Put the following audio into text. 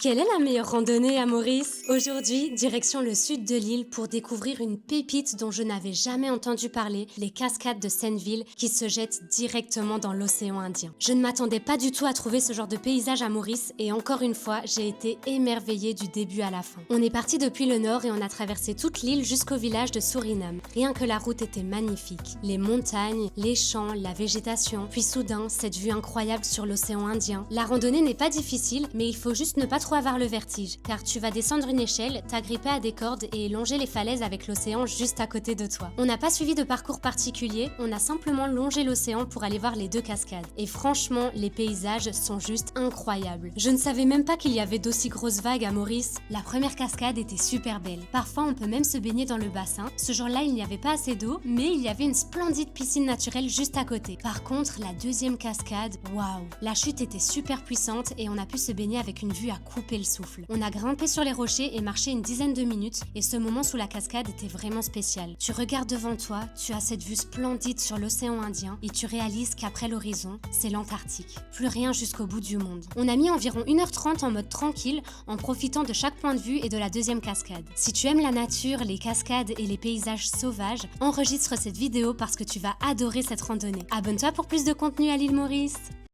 Quelle est la meilleure randonnée à Maurice? Aujourd'hui, direction le sud de l'île pour découvrir une pépite dont je n'avais jamais entendu parler, les cascades de Senneville qui se jettent directement dans l'océan Indien. Je ne m'attendais pas du tout à trouver ce genre de paysage à Maurice et encore une fois, j'ai été émerveillée du début à la fin. On est parti depuis le nord et on a traversé toute l'île jusqu'au village de Suriname. Rien que la route était magnifique. Les montagnes, les champs, la végétation, puis soudain, cette vue incroyable sur l'océan Indien. La randonnée n'est pas difficile, mais il faut juste ne pas trop avoir le vertige, car tu vas descendre une échelle, t'agripper à des cordes et longer les falaises avec l'océan juste à côté de toi. On n'a pas suivi de parcours particulier, on a simplement longé l'océan pour aller voir les deux cascades. Et franchement, les paysages sont juste incroyables. Je ne savais même pas qu'il y avait d'aussi grosses vagues à Maurice. La première cascade était super belle. Parfois, on peut même se baigner dans le bassin. Ce jour-là, il n'y avait pas assez d'eau, mais il y avait une splendide piscine naturelle juste à côté. Par contre, la deuxième cascade, waouh! La chute était super puissante et on a pu se baigner avec une vue à couper le souffle. On a grimpé sur les rochers et marché une dizaine de minutes et ce moment sous la cascade était vraiment spécial. Tu regardes devant toi, tu as cette vue splendide sur l'océan Indien et tu réalises qu'après l'horizon, c'est l'Antarctique. Plus rien jusqu'au bout du monde. On a mis environ 1h30 en mode tranquille en profitant de chaque point de vue et de la deuxième cascade. Si tu aimes la nature, les cascades et les paysages sauvages, enregistre cette vidéo parce que tu vas adorer cette randonnée. Abonne-toi pour plus de contenu à l'île Maurice.